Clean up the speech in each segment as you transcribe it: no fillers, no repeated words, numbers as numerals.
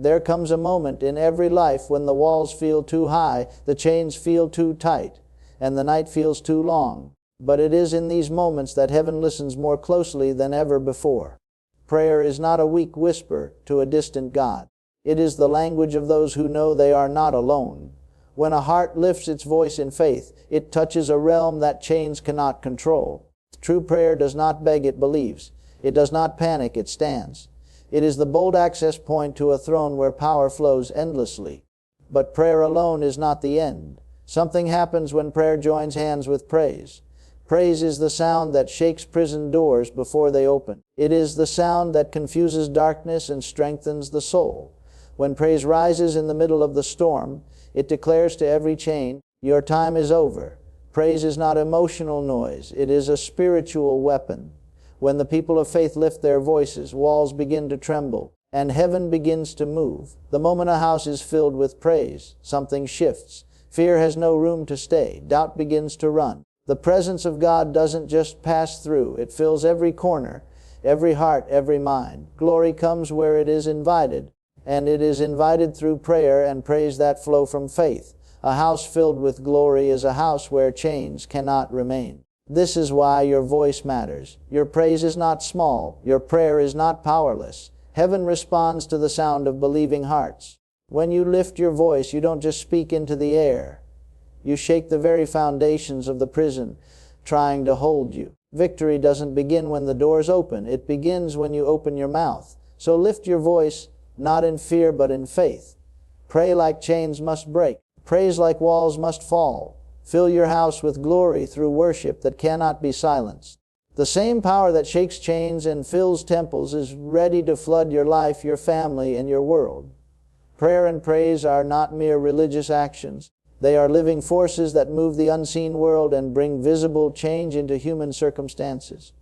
There comes a moment in every life when the walls feel too high, the chains feel too tight, and the night feels too long. But it is in these moments that heaven listens more closely than ever before. Prayer is not a weak whisper to a distant God. It is the language of those who know they are not alone. When a heart lifts its voice in faith, it touches a realm that chains cannot control. True prayer does not beg, it believes. It does not panic, it stands. It is the bold access point to a throne where power flows endlessly. But prayer alone is not the end. Something happens when prayer joins hands with praise. Praise is the sound that shakes prison doors before they open. It is the sound that confuses darkness and strengthens the soul. When praise rises in the middle of the storm, it declares to every chain, "Your time is over." Praise is not emotional noise. It is a spiritual weapon. When the people of faith lift their voices, walls begin to tremble, and heaven begins to move. The moment a house is filled with praise, something shifts. Fear has no room to stay. Doubt begins to run. The presence of God doesn't just pass through. It fills every corner, every heart, every mind. Glory comes where it is invited, and it is invited through prayer and praise that flow from faith. A house filled with glory is a house where chains cannot remain. This is why your voice matters. Your praise is not small. Your prayer is not powerless. Heaven responds to the sound of believing hearts. When you lift your voice, you don't just speak into the air. You shake the very foundations of the prison trying to hold you. Victory doesn't begin when the doors open. It begins when you open your mouth. So lift your voice, not in fear but in faith. Pray like chains must break. Praise like walls must fall. Fill your house with glory through worship that cannot be silenced. The same power that shakes chains and fills temples is ready to flood your life, your family, and your world. Prayer and praise are not mere religious actions. They are living forces that move the unseen world and bring visible change into human circumstances.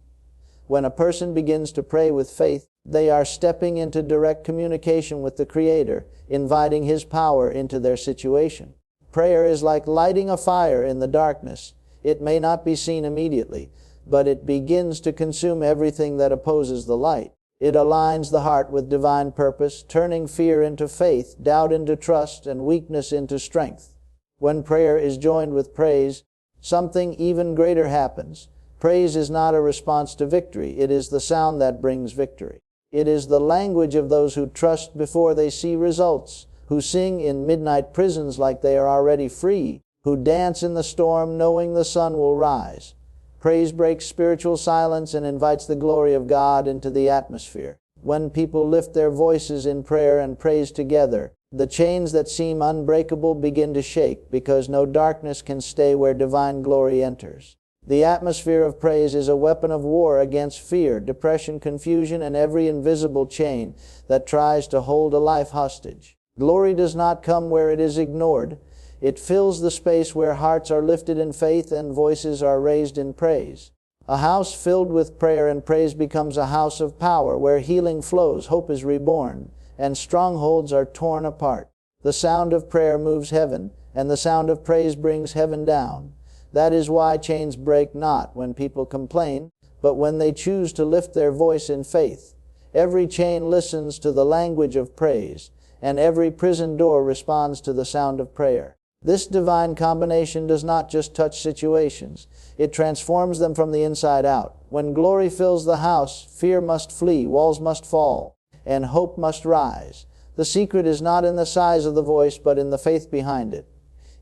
When a person begins to pray with faith, they are stepping into direct communication with the Creator, inviting His power into their situation. Prayer is like lighting a fire in the darkness. It may not be seen immediately, but it begins to consume everything that opposes the light. It aligns the heart with divine purpose, turning fear into faith, doubt into trust, and weakness into strength. When prayer is joined with praise, something even greater happens. Praise is not a response to victory. It is the sound that brings victory. It is the language of those who trust before they see results, who sing in midnight prisons like they are already free, who dance in the storm knowing the sun will rise. Praise breaks spiritual silence and invites the glory of God into the atmosphere. When people lift their voices in prayer and praise together, the chains that seem unbreakable begin to shake, because no darkness can stay where divine glory enters. The atmosphere of praise is a weapon of war against fear, depression, confusion, and every invisible chain that tries to hold a life hostage. Glory does not come where it is ignored. It fills the space where hearts are lifted in faith and voices are raised in praise. A house filled with prayer and praise becomes a house of power, where healing flows, hope is reborn, and strongholds are torn apart. The sound of prayer moves heaven, and the sound of praise brings heaven down. That is why chains break not when people complain, but when they choose to lift their voice in faith. Every chain listens to the language of praise, and every prison door responds to the sound of prayer. This divine combination does not just touch situations. It transforms them from the inside out. When glory fills the house, fear must flee, walls must fall, and hope must rise. The secret is not in the size of the voice, but in the faith behind it.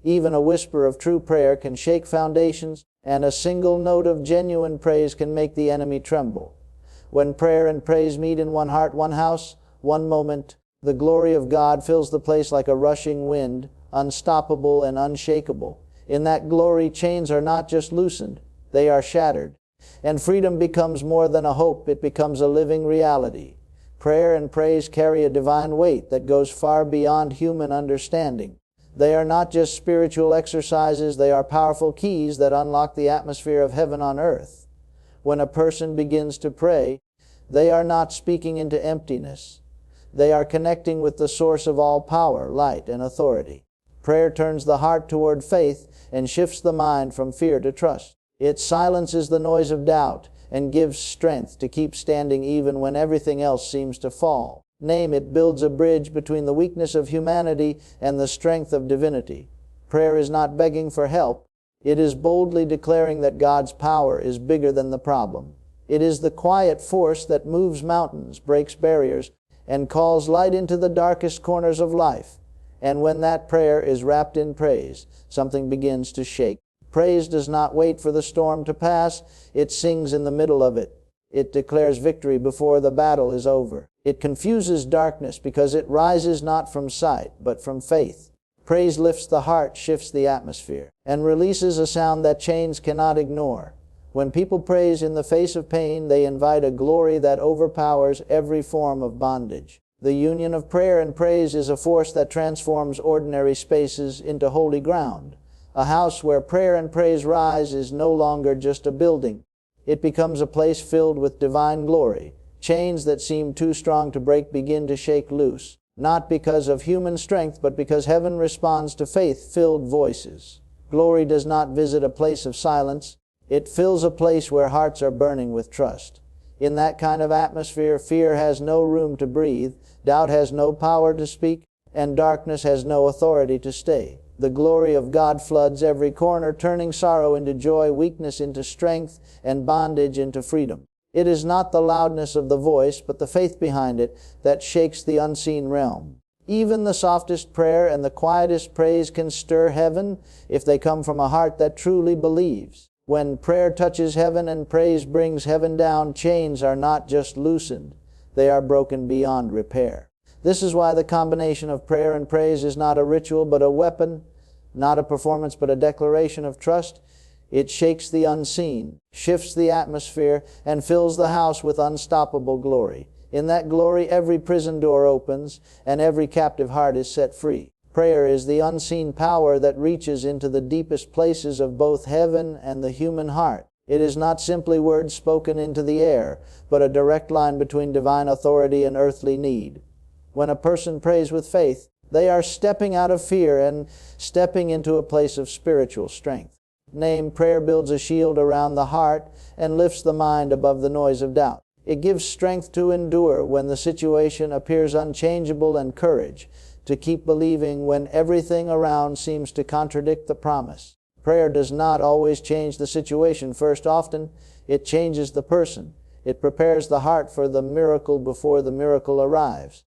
Even a whisper of true prayer can shake foundations, and a single note of genuine praise can make the enemy tremble. When prayer and praise meet in one heart, one house, one moment, the glory of God fills the place like a rushing wind, unstoppable and unshakable. In that glory, chains are not just loosened, they are shattered. And freedom becomes more than a hope, it becomes a living reality. Prayer and praise carry a divine weight that goes far beyond human understanding. They are not just spiritual exercises, they are powerful keys that unlock the atmosphere of heaven on earth. When a person begins to pray, they are not speaking into emptiness. They are connecting with the source of all power, light, and authority. Prayer turns the heart toward faith and shifts the mind from fear to trust. It silences the noise of doubt and gives strength to keep standing even when everything else seems to fall. name, it builds a bridge between the weakness of humanity and the strength of divinity. Prayer is not begging for help. It is boldly declaring that God's power is bigger than the problem. It is the quiet force that moves mountains, breaks barriers, and calls light into the darkest corners of life. And when that prayer is wrapped in praise, something begins to shake. Praise does not wait for the storm to pass. It sings in the middle of it. It declares victory before the battle is over. It confuses darkness because it rises not from sight, but from faith. Praise lifts the heart, shifts the atmosphere, and releases a sound that chains cannot ignore. When people praise in the face of pain, they invite a glory that overpowers every form of bondage. The union of prayer and praise is a force that transforms ordinary spaces into holy ground. A house where prayer and praise rise is no longer just a building. It becomes a place filled with divine glory. Chains that seem too strong to break begin to shake loose, not because of human strength, but because heaven responds to faith-filled voices. Glory does not visit a place of silence. It fills a place where hearts are burning with trust. In that kind of atmosphere, fear has no room to breathe, doubt has no power to speak, and darkness has no authority to stay. The glory of God floods every corner, turning sorrow into joy, weakness into strength, and bondage into freedom. It is not the loudness of the voice, but the faith behind it that shakes the unseen realm. Even the softest prayer and the quietest praise can stir heaven if they come from a heart that truly believes. When prayer touches heaven and praise brings heaven down, chains are not just loosened, they are broken beyond repair. This is why the combination of prayer and praise is not a ritual but a weapon, not a performance but a declaration of trust. It shakes the unseen, shifts the atmosphere, and fills the house with unstoppable glory. In that glory, every prison door opens, and every captive heart is set free. Prayer is the unseen power that reaches into the deepest places of both heaven and the human heart. It is not simply words spoken into the air, but a direct line between divine authority and earthly need. When a person prays with faith, they are stepping out of fear and stepping into a place of spiritual strength. Prayer builds a shield around the heart and lifts the mind above the noise of doubt. It gives strength to endure when the situation appears unchangeable and courage to keep believing when everything around seems to contradict the promise. Prayer does not always change the situation. First, often, it changes the person. It prepares the heart for the miracle before the miracle arrives.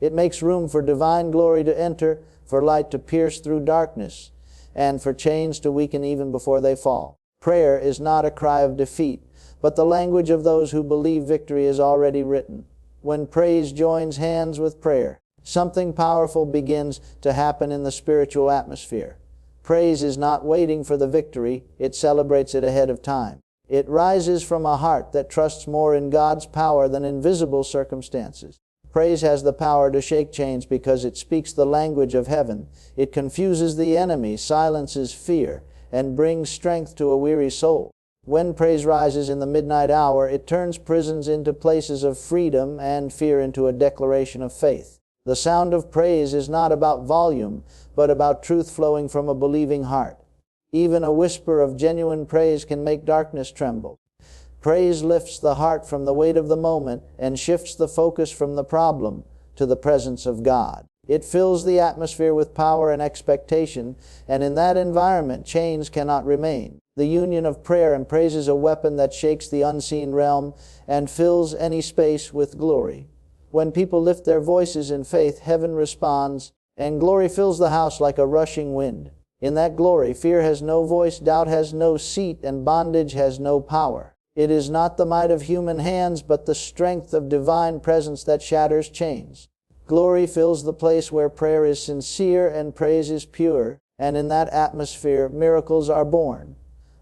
It makes room for divine glory to enter, for light to pierce through darkness, and for chains to weaken even before they fall. Prayer is not a cry of defeat, but the language of those who believe victory is already written. When praise joins hands with prayer, something powerful begins to happen in the spiritual atmosphere. Praise is not waiting for the victory, it celebrates it ahead of time. It rises from a heart that trusts more in God's power than in visible circumstances. Praise has the power to shake chains because it speaks the language of heaven. It confuses the enemy, silences fear, and brings strength to a weary soul. When praise rises in the midnight hour, it turns prisons into places of freedom and fear into a declaration of faith. The sound of praise is not about volume, but about truth flowing from a believing heart. Even a whisper of genuine praise can make darkness tremble. Praise lifts the heart from the weight of the moment and shifts the focus from the problem to the presence of God. It fills the atmosphere with power and expectation, and in that environment, chains cannot remain. The union of prayer and praise is a weapon that shakes the unseen realm and fills any space with glory. When people lift their voices in faith, heaven responds, and glory fills the house like a rushing wind. In that glory, fear has no voice, doubt has no seat, and bondage has no power. It is not the might of human hands, but the strength of divine presence that shatters chains. Glory fills the place where prayer is sincere and praise is pure, and in that atmosphere, miracles are born.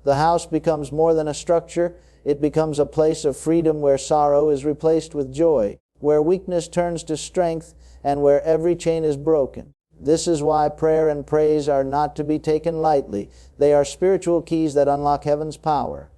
The house becomes more than a structure. It becomes a place of freedom where sorrow is replaced with joy, where weakness turns to strength, and where every chain is broken. This is why prayer and praise are not to be taken lightly. They are spiritual keys that unlock heaven's power.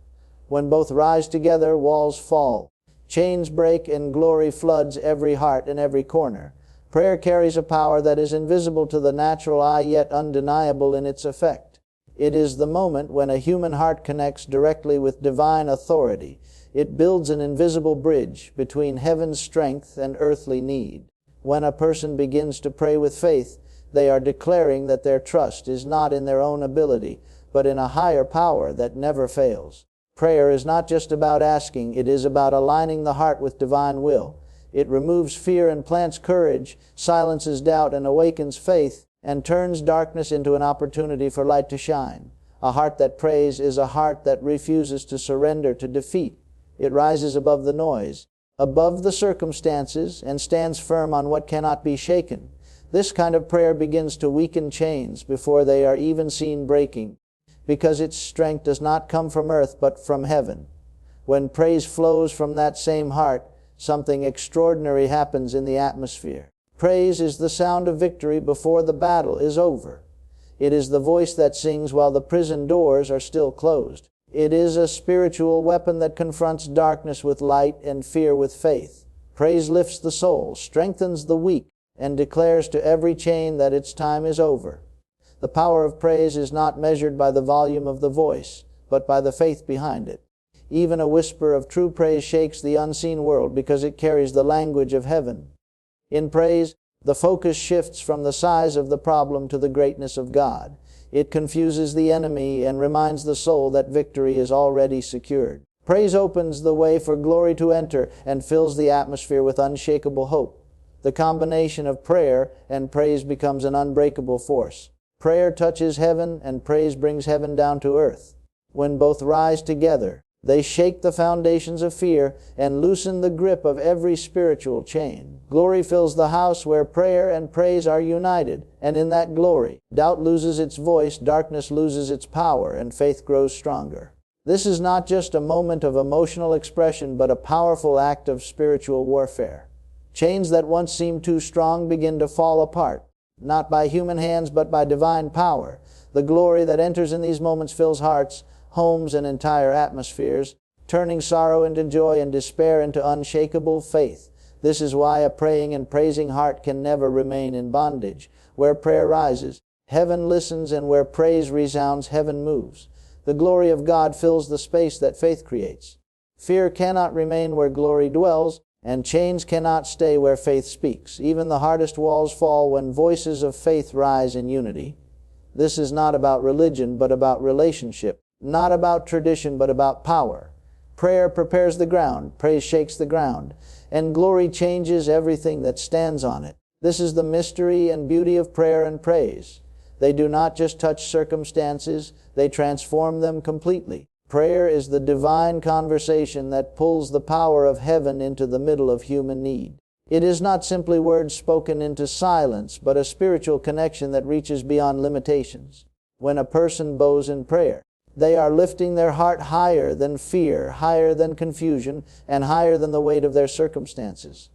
When both rise together, walls fall, chains break, and glory floods every heart and every corner. Prayer carries a power that is invisible to the natural eye, yet undeniable in its effect. It is the moment when a human heart connects directly with divine authority. It builds an invisible bridge between heaven's strength and earthly need. When a person begins to pray with faith, they are declaring that their trust is not in their own ability, but in a higher power that never fails. Prayer is not just about asking, it is about aligning the heart with divine will. It removes fear and plants courage, silences doubt and awakens faith, and turns darkness into an opportunity for light to shine. A heart that prays is a heart that refuses to surrender to defeat. It rises above the noise, above the circumstances, and stands firm on what cannot be shaken. This kind of prayer begins to weaken chains before they are even seen breaking, because its strength does not come from earth but from heaven. When praise flows from that same heart, something extraordinary happens in the atmosphere. Praise is the sound of victory before the battle is over. It is the voice that sings while the prison doors are still closed. It is a spiritual weapon that confronts darkness with light and fear with faith. Praise lifts the soul, strengthens the weak, and declares to every chain that its time is over. The power of praise is not measured by the volume of the voice, but by the faith behind it. Even a whisper of true praise shakes the unseen world because it carries the language of heaven. In praise, the focus shifts from the size of the problem to the greatness of God. It confuses the enemy and reminds the soul that victory is already secured. Praise opens the way for glory to enter and fills the atmosphere with unshakable hope. The combination of prayer and praise becomes an unbreakable force. Prayer touches heaven and praise brings heaven down to earth. When both rise together, they shake the foundations of fear and loosen the grip of every spiritual chain. Glory fills the house where prayer and praise are united, and in that glory, doubt loses its voice, darkness loses its power, and faith grows stronger. This is not just a moment of emotional expression, but a powerful act of spiritual warfare. Chains that once seemed too strong begin to fall apart, not by human hands, but by divine power. The glory that enters in these moments fills hearts, homes, and entire atmospheres, turning sorrow into joy and despair into unshakable faith. This is why a praying and praising heart can never remain in bondage. Where prayer rises, heaven listens, and where praise resounds, heaven moves. The glory of God fills the space that faith creates. Fear cannot remain where glory dwells, and chains cannot stay where faith speaks. Even the hardest walls fall when voices of faith rise in unity. This is not about religion, but about relationship. Not about tradition, but about power. Prayer prepares the ground, praise shakes the ground, and glory changes everything that stands on it. This is the mystery and beauty of prayer and praise. They do not just touch circumstances, they transform them completely. Prayer is the divine conversation that pulls the power of heaven into the middle of human need. It is not simply words spoken into silence, but a spiritual connection that reaches beyond limitations. When a person bows in prayer, they are lifting their heart higher than fear, higher than confusion, and higher than the weight of their circumstances.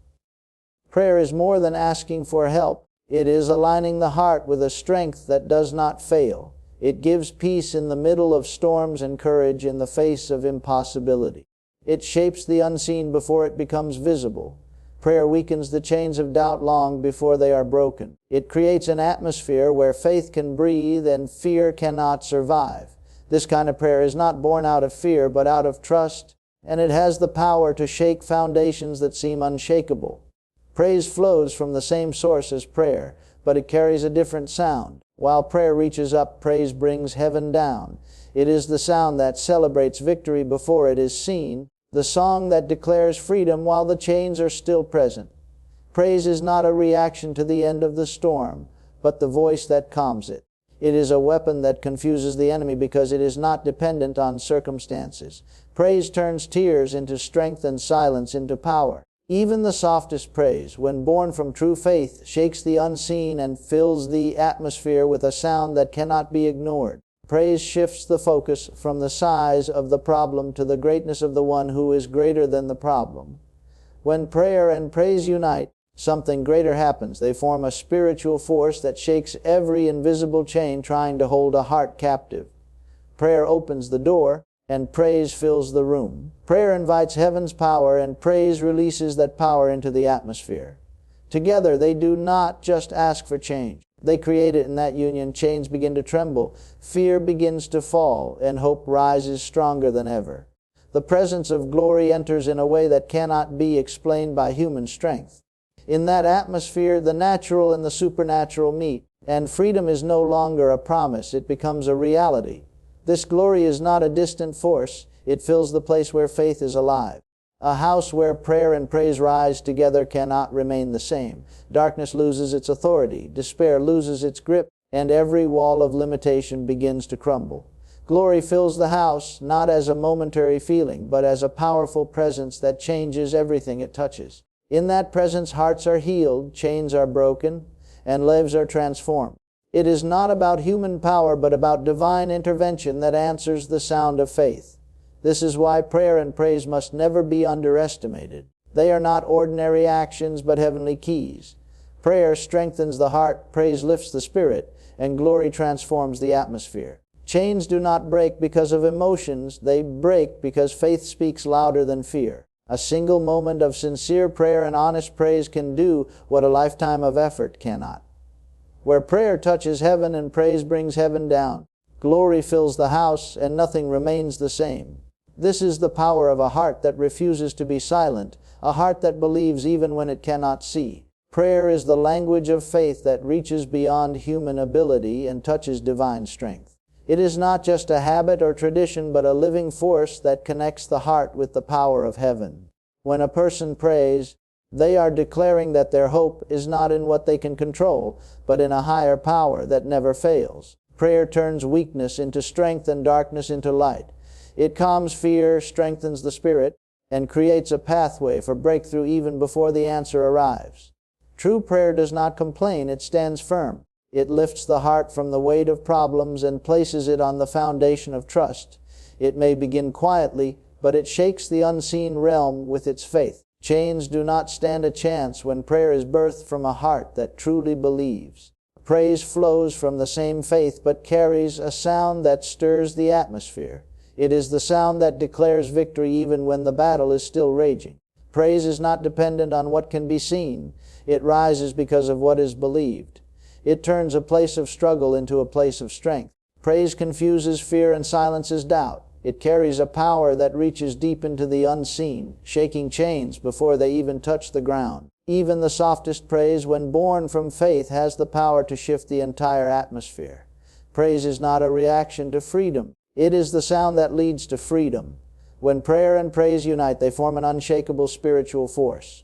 Prayer is more than asking for help. It is aligning the heart with a strength that does not fail. It gives peace in the middle of storms and courage in the face of impossibility. It shapes the unseen before it becomes visible. Prayer weakens the chains of doubt long before they are broken. It creates an atmosphere where faith can breathe and fear cannot survive. This kind of prayer is not born out of fear, but out of trust, and it has the power to shake foundations that seem unshakable. Praise flows from the same source as prayer, but it carries a different sound. While prayer reaches up, praise brings heaven down. It is the sound that celebrates victory before it is seen, the song that declares freedom while the chains are still present. Praise is not a reaction to the end of the storm, but the voice that calms it. It is a weapon that confuses the enemy because it is not dependent on circumstances. Praise turns tears into strength and silence into power. Even the softest praise, when born from true faith, shakes the unseen and fills the atmosphere with a sound that cannot be ignored. Praise shifts the focus from the size of the problem to the greatness of the one who is greater than the problem. When prayer and praise unite, something greater happens. They form a spiritual force that shakes every invisible chain trying to hold a heart captive. Prayer opens the door, and praise fills the room. Prayer invites heaven's power, and praise releases that power into the atmosphere. Together, they do not just ask for change. They create it. In that union, chains begin to tremble, fear begins to fall, and hope rises stronger than ever. The presence of glory enters in a way that cannot be explained by human strength. In that atmosphere, the natural and the supernatural meet, and freedom is no longer a promise, it becomes a reality. This glory is not a distant force, it fills the place where faith is alive. A house where prayer and praise rise together cannot remain the same. Darkness loses its authority, despair loses its grip, and every wall of limitation begins to crumble. Glory fills the house, not as a momentary feeling, but as a powerful presence that changes everything it touches. In that presence, hearts are healed, chains are broken, and lives are transformed. It is not about human power, but about divine intervention that answers the sound of faith. This is why prayer and praise must never be underestimated. They are not ordinary actions, but heavenly keys. Prayer strengthens the heart, praise lifts the spirit, and glory transforms the atmosphere. Chains do not break because of emotions, they break because faith speaks louder than fear. A single moment of sincere prayer and honest praise can do what a lifetime of effort cannot. Where prayer touches heaven and praise brings heaven down, glory fills the house and nothing remains the same. This is the power of a heart that refuses to be silent, a heart that believes even when it cannot see. Prayer is the language of faith that reaches beyond human ability and touches divine strength. It is not just a habit or tradition, but a living force that connects the heart with the power of heaven. When a person prays, they are declaring that their hope is not in what they can control, but in a higher power that never fails. Prayer turns weakness into strength and darkness into light. It calms fear, strengthens the spirit, and creates a pathway for breakthrough even before the answer arrives. True prayer does not complain, it stands firm. It lifts the heart from the weight of problems and places it on the foundation of trust. It may begin quietly, but it shakes the unseen realm with its faith. Chains do not stand a chance when prayer is birthed from a heart that truly believes. Praise flows from the same faith, but carries a sound that stirs the atmosphere. It is the sound that declares victory even when the battle is still raging. Praise is not dependent on what can be seen. It rises because of what is believed. It turns a place of struggle into a place of strength. Praise confuses fear and silences doubt. It carries a power that reaches deep into the unseen, shaking chains before they even touch the ground. Even the softest praise, when born from faith, has the power to shift the entire atmosphere. Praise is not a reaction to freedom. It is the sound that leads to freedom. When prayer and praise unite, they form an unshakable spiritual force.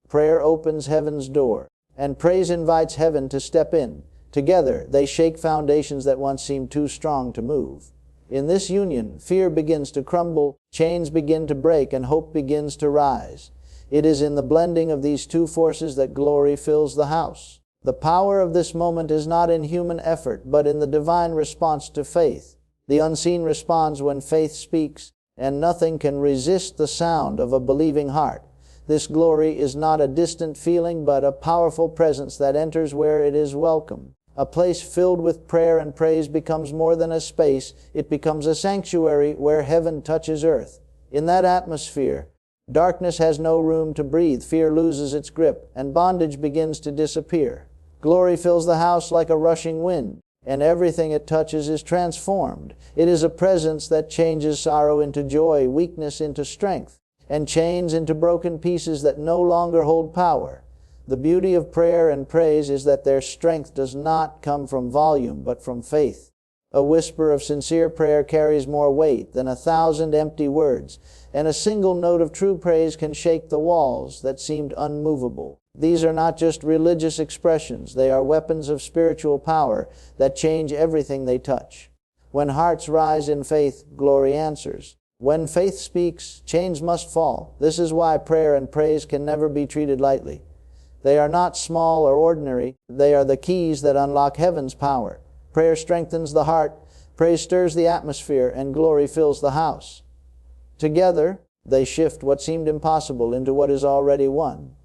Prayer opens heaven's door, and praise invites heaven to step in. Together, they shake foundations that once seemed too strong to move. In this union, fear begins to crumble, chains begin to break, and hope begins to rise. It is in the blending of these two forces that glory fills the house. The power of this moment is not in human effort, but in the divine response to faith. The unseen responds when faith speaks, and nothing can resist the sound of a believing heart. This glory is not a distant feeling, but a powerful presence that enters where it is welcome. A place filled with prayer and praise becomes more than a space. It becomes a sanctuary where heaven touches earth. In that atmosphere, darkness has no room to breathe, fear loses its grip, and bondage begins to disappear. Glory fills the house like a rushing wind, and everything it touches is transformed. It is a presence that changes sorrow into joy, weakness into strength, and chains into broken pieces that no longer hold power. The beauty of prayer and praise is that their strength does not come from volume, but from faith. A whisper of sincere prayer carries more weight than 1,000 empty words, and a single note of true praise can shake the walls that seemed unmovable. These are not just religious expressions, they are weapons of spiritual power that change everything they touch. When hearts rise in faith, glory answers. When faith speaks, chains must fall. This is why prayer and praise can never be treated lightly. They are not small or ordinary. They are the keys that unlock heaven's power. Prayer strengthens the heart, praise stirs the atmosphere, and glory fills the house. Together, they shift what seemed impossible into what is already won.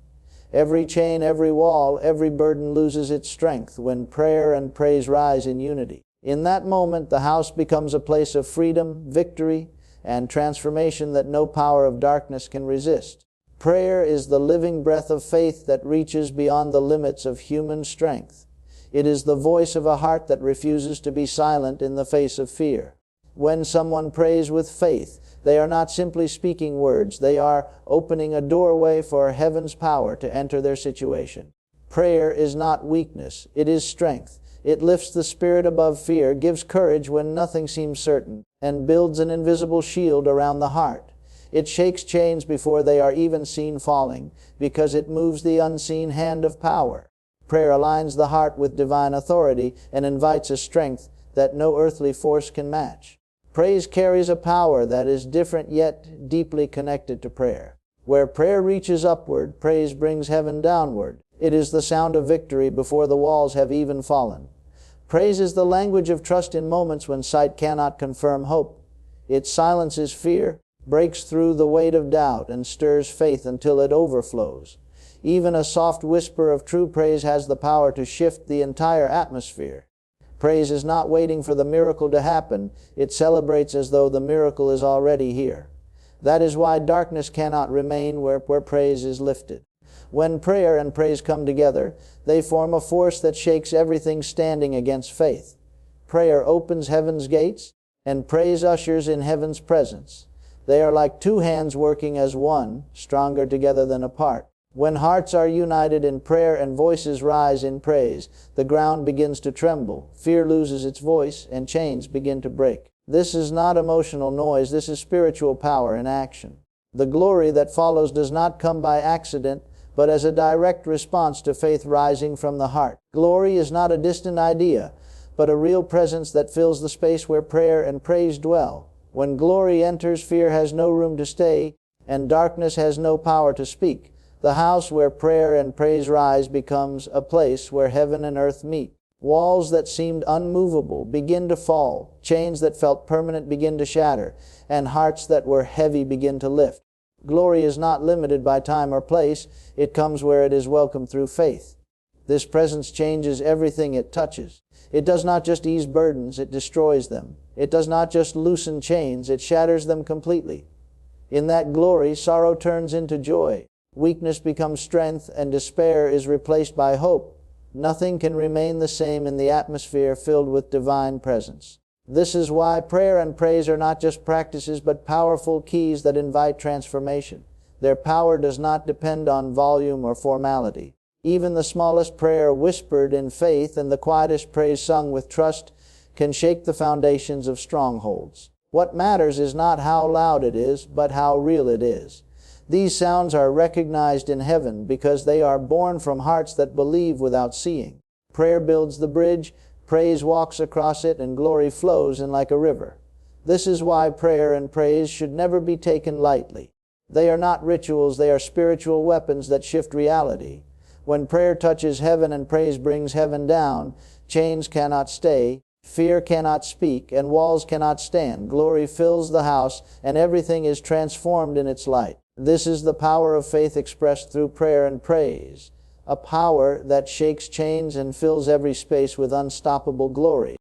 Every chain, every wall, every burden loses its strength when prayer and praise rise in unity. In that moment, the house becomes a place of freedom, victory, and transformation that no power of darkness can resist. Prayer is the living breath of faith that reaches beyond the limits of human strength. It is the voice of a heart that refuses to be silent in the face of fear. When someone prays with faith, They are not simply speaking words. They are opening a doorway for heaven's power to enter their situation. Prayer is not weakness. It is strength. It lifts the spirit above fear, gives courage when nothing seems certain, and builds an invisible shield around the heart. It shakes chains before they are even seen falling, because it moves the unseen hand of power. Prayer aligns the heart with divine authority and invites a strength that no earthly force can match. Praise carries a power that is different yet deeply connected to prayer. Where prayer reaches upward, praise brings heaven downward. It is the sound of victory before the walls have even fallen. Praise is the language of trust in moments when sight cannot confirm hope. It silences fear, breaks through the weight of doubt, and stirs faith until it overflows. Even a soft whisper of true praise has the power to shift the entire atmosphere. Praise is not waiting for the miracle to happen. It celebrates as though the miracle is already here. That is why darkness cannot remain where praise is lifted. When prayer and praise come together, they form a force that shakes everything standing against faith. Prayer opens heaven's gates, and praise ushers in heaven's presence. They are like two hands working as one, stronger together than apart. When hearts are united in prayer and voices rise in praise, the ground begins to tremble, fear loses its voice, and chains begin to break. This is not emotional noise, this is spiritual power in action. The glory that follows does not come by accident, but as a direct response to faith rising from the heart. Glory is not a distant idea, but a real presence that fills the space where prayer and praise dwell. When glory enters, fear has no room to stay, and darkness has no power to speak. The house where prayer and praise rise becomes a place where heaven and earth meet. Walls that seemed unmovable begin to fall, chains that felt permanent begin to shatter, and hearts that were heavy begin to lift. Glory is not limited by time or place. It comes where it is welcomed through faith. This presence changes everything it touches. It does not just ease burdens, it destroys them. It does not just loosen chains, it shatters them completely. In that glory, sorrow turns into joy. Weakness becomes strength, and despair is replaced by hope. Nothing can remain the same in the atmosphere filled with divine presence. This is why prayer and praise are not just practices, but powerful keys that invite transformation. Their power does not depend on volume or formality. Even the smallest prayer whispered in faith and the quietest praise sung with trust can shake the foundations of strongholds. What matters is not how loud it is, but how real it is. These sounds are recognized in heaven because they are born from hearts that believe without seeing. Prayer builds the bridge, praise walks across it, and glory flows in like a river. This is why prayer and praise should never be taken lightly. They are not rituals, they are spiritual weapons that shift reality. When prayer touches heaven and praise brings heaven down, chains cannot stay, fear cannot speak, and walls cannot stand. Glory fills the house, and everything is transformed in its light. This is the power of faith expressed through prayer and praise, a power that shakes chains and fills every space with unstoppable glory.